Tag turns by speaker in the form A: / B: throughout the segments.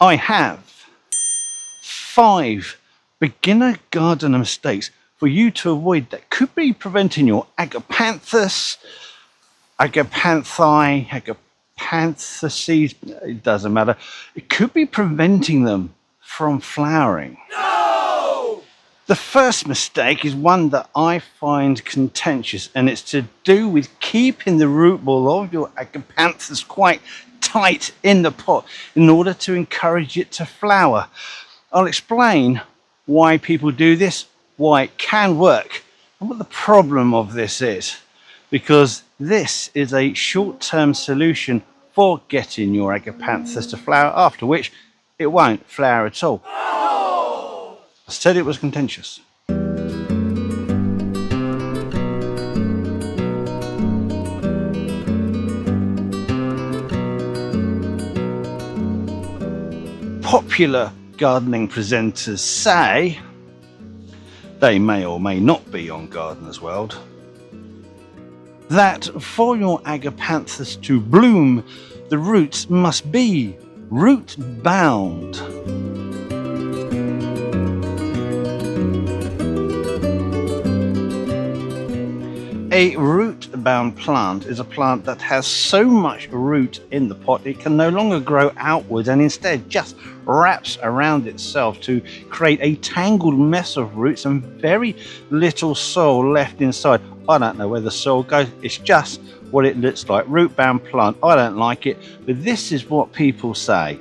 A: I have 5 beginner gardener mistakes for you to avoid that could be preventing your Agapanthus, Agapanthuses, it doesn't matter. It could be preventing them from flowering. No! The first mistake is one that I find contentious, and it's to do with keeping the root ball of your Agapanthus quite tight in the pot in order to encourage it to flower. I'll explain why people do this, why it can work, and what the problem of this is. Because this is a short-term solution for getting your Agapanthus to flower, after which it won't flower at all. Oh! I said it was contentious. Popular gardening presenters say, they may or may not be on Gardener's World, that for your Agapanthus to bloom, the roots must be root bound. A root-bound plant is a plant that has so much root in the pot it can no longer grow outwards and instead just wraps around itself to create a tangled mess of roots and very little soil left inside. I don't know where the soil goes, it's just what it looks like. Root-bound plant, I don't like it, but this is what people say.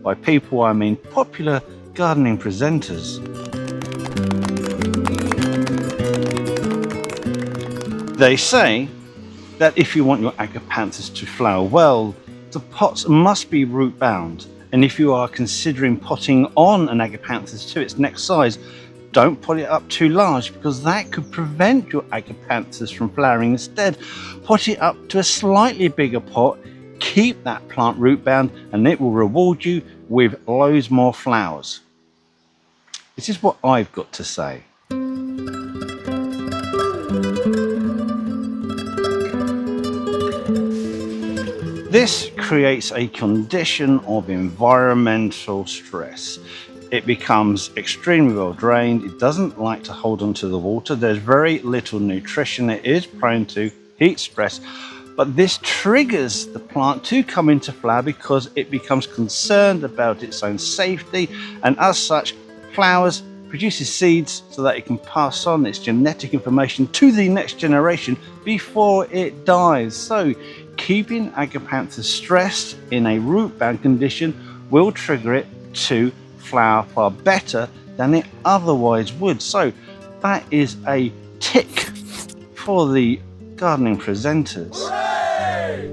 A: By people I mean popular gardening presenters. They say that if you want your Agapanthus to flower well, the pots must be root bound. And if you are considering potting on an Agapanthus to its next size, don't pot it up too large because that could prevent your Agapanthus from flowering. Instead, pot it up to a slightly bigger pot, keep that plant root bound, and it will reward you with loads more flowers. This is what I've got to say. This creates a condition of environmental stress. It becomes extremely well drained. It doesn't like to hold onto the water. There's very little nutrition. It is prone to heat stress. But this triggers the plant to come into flower because it becomes concerned about its own safety, and as such, flowers, produces seeds so that it can pass on its genetic information to the next generation before it dies. So keeping Agapanthus stressed in a root-bound condition will trigger it to flower far better than it otherwise would. So that is a tick for the gardening presenters. Hooray!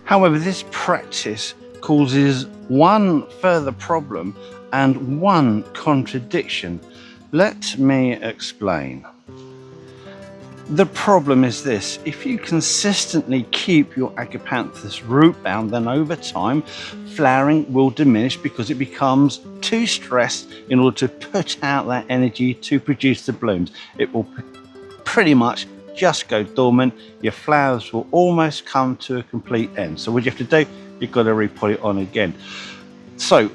A: However, this practice causes one further problem and one contradiction. Let me explain. The problem is this: if you consistently keep your Agapanthus root bound, then over time flowering will diminish because it becomes too stressed in order to put out that energy to produce the blooms. It will pretty much just go dormant. Your flowers will almost come to a complete end. So what you have to do, you've got to re-put it on again. So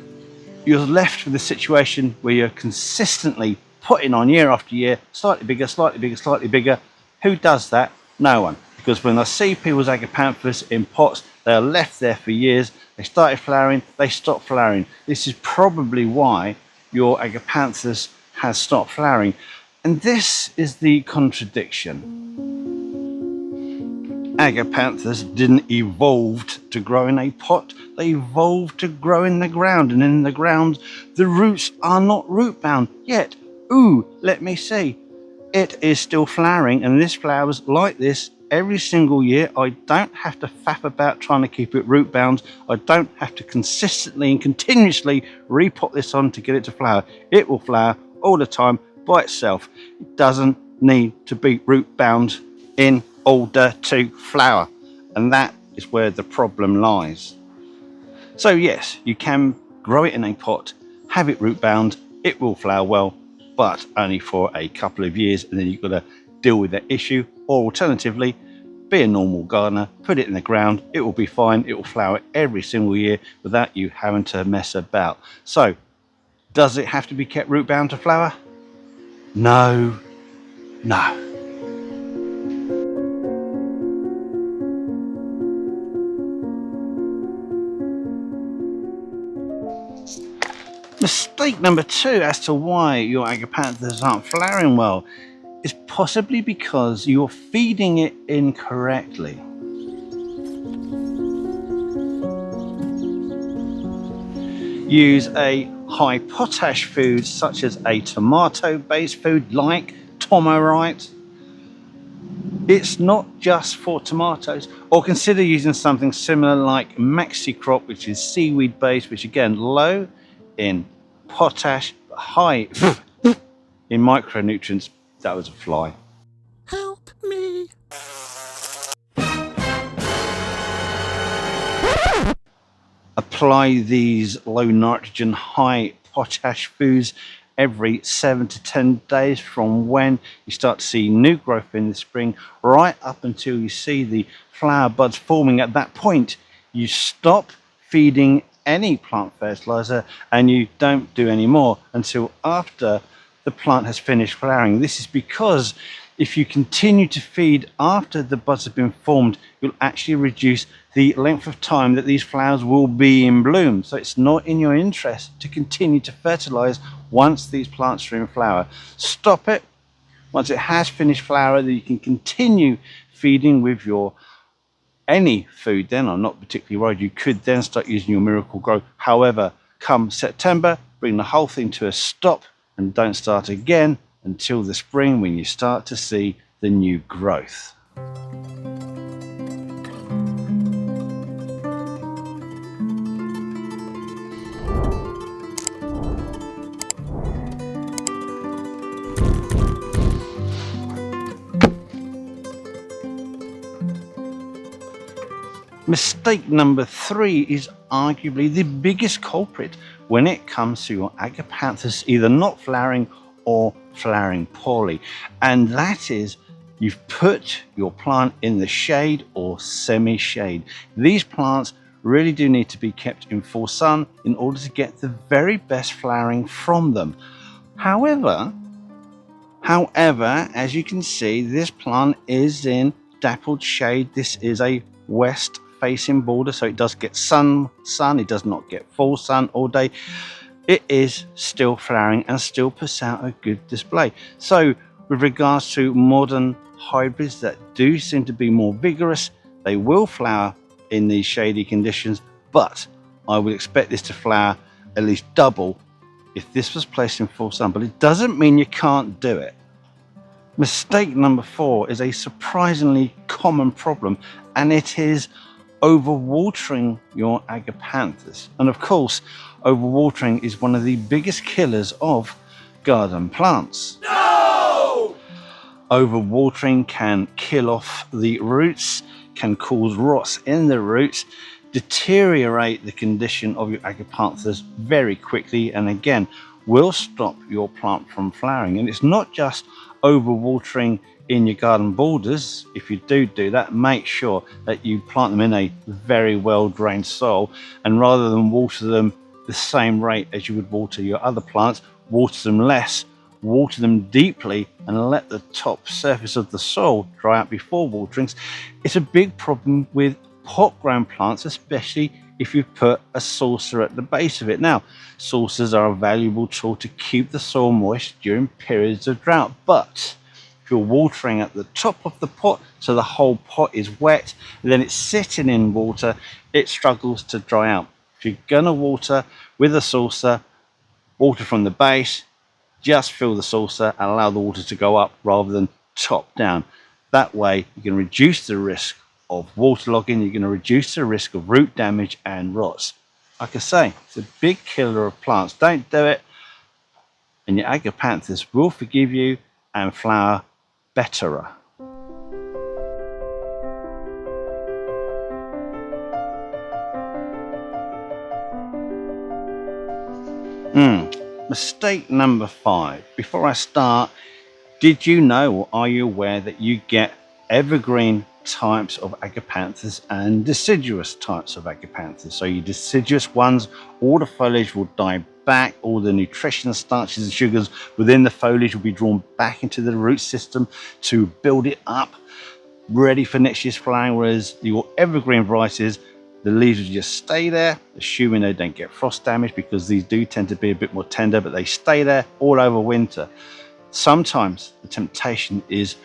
A: you're left with a situation where you're consistently putting on year after year, slightly bigger, slightly bigger, slightly bigger. Who does that? No one. Because when I see people's Agapanthus in pots, they are left there for years. They started flowering, they stopped flowering. This is probably why your Agapanthus has stopped flowering. And this is the contradiction. Agapanthus didn't evolve to grow in a pot, they evolved to grow in the ground, and in the ground the roots are not root bound yet. Ooh, let me see. It is still flowering, and this flowers like this every single year. I don't have to faff about trying to keep it root bound. I don't have to consistently and continuously repot this on to get it to flower. It will flower all the time by itself. It doesn't need to be root bound in order to flower, and that is where the problem lies. So yes, you can grow it in a pot, have it root bound, it will flower well, but only for a couple of years, and then you've got to deal with that issue. Or alternatively, Be a normal gardener, put it in the ground, it will be fine, it will flower every single year without you having to mess about. So, does it have to be kept root bound to flower? No, no. Mistake number 2 as to why your agapanthus aren't flowering well is possibly because you're feeding it incorrectly. Use a high potash food such as a tomato based food like Tomorite. It's not just for tomatoes, or consider using something similar like Maxi Crop, which is seaweed based, which again low in potash, high in micronutrients. That was a fly.
B: Help me!
A: Apply these low nitrogen, high potash foods every 7 to 10 days from when you start to see new growth in the spring, right up until you see the flower buds forming. At that point, you stop feeding any plant fertilizer and you don't do any more until after the plant has finished flowering. This is because if you continue to feed after the buds have been formed, you'll actually reduce the length of time that these flowers will be in bloom. So it's not in your interest to continue to fertilize once these plants are in flower. Stop it. Once it has finished flower, then you can continue feeding with your any food. Then I'm not particularly worried. You could then start using your Miracle Grow. However, come September, bring the whole thing to a stop and don't start again until the spring when you start to see the new growth. Mistake number 3 is arguably the biggest culprit when it comes to your agapanthus either not flowering or flowering poorly, and that is you've put your plant in the shade or semi-shade. These plants really do need to be kept in full sun in order to get the very best flowering from them. However, as you can see, this plant is in dappled shade. This is a west facing border, so it does get sun, it does not get full sun all day. It is still flowering and still puts out a good display. So with regards to modern hybrids that do seem to be more vigorous, they will flower in these shady conditions, but I would expect this to flower at least double if this was placed in full sun. But it doesn't mean you can't do it. Mistake number 4 is a surprisingly common problem, and it is overwatering your agapanthus. And of course, overwatering is one of the biggest killers of garden plants.
B: No!
A: Overwatering can kill off the roots, can cause rots in the roots, deteriorate the condition of your agapanthus very quickly, and again will stop your plant from flowering. And it's not just overwatering in your garden borders. If you do that, make sure that you plant them in a very well drained soil, and rather than water them the same rate as you would water your other plants, water them less, water them deeply, and let the top surface of the soil dry out before waterings. It's a big problem with pot grown plants, especially if you put a saucer at the base of it. Now, saucers are a valuable tool to keep the soil moist during periods of drought, but if you're watering at the top of the pot so the whole pot is wet, then it's sitting in water, it struggles to dry out. If you're gonna water with a saucer, water from the base, just fill the saucer and allow the water to go up rather than top down. That way you can reduce the risk of waterlogging, you're going to reduce the risk of root damage and rots. Like I say, it's a big killer of plants. Don't do it, and your agapanthus will forgive you and flower better. Mistake number 5. Before I start, did you know or are you aware that you get evergreen types of Agapanthus and deciduous types of Agapanthus. So your deciduous ones, all the foliage will die back, all the nutrition, starches and sugars within the foliage will be drawn back into the root system to build it up, ready for next year's flowering. Whereas your evergreen varieties, the leaves will just stay there, assuming they don't get frost damage, because these do tend to be a bit more tender, but they stay there all over winter. Sometimes the temptation is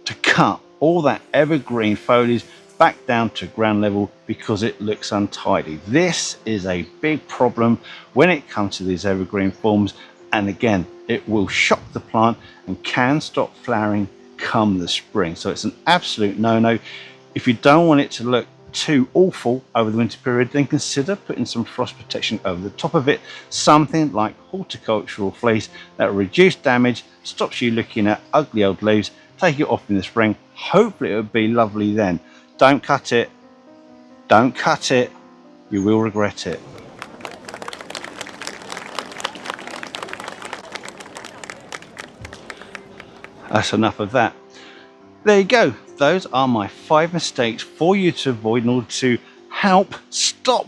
A: to cut all that evergreen foliage back down to ground level because it looks untidy. This is a big problem when it comes to these evergreen forms, and again, it will shock the plant and can stop flowering come the spring. So it's an absolute no-no. If you don't want it to look too awful over the winter period, then consider putting some frost protection over the top of it, something like horticultural fleece that will reduce damage, stops you looking at ugly old leaves. Take it off in the spring, hopefully it will be lovely then. Don't cut it, don't cut it, you will regret it. That's enough of that. There you go. Those are my 5 mistakes for you to avoid in order to help stop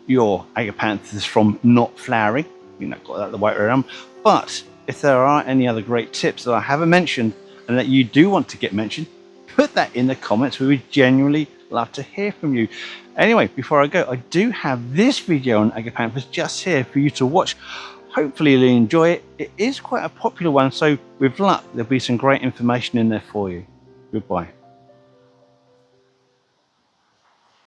A: your Agapanthus from not flowering. You know, got that the way around. But if there are any other great tips that I haven't mentioned and that you do want to get mentioned, put that in the comments. We would genuinely love to hear from you. Anyway, before I go, I do have this video on Agapanthus just here for you to watch. Hopefully you'll enjoy it. It is quite a popular one, so with luck, there'll be some great information in there for you. Goodbye.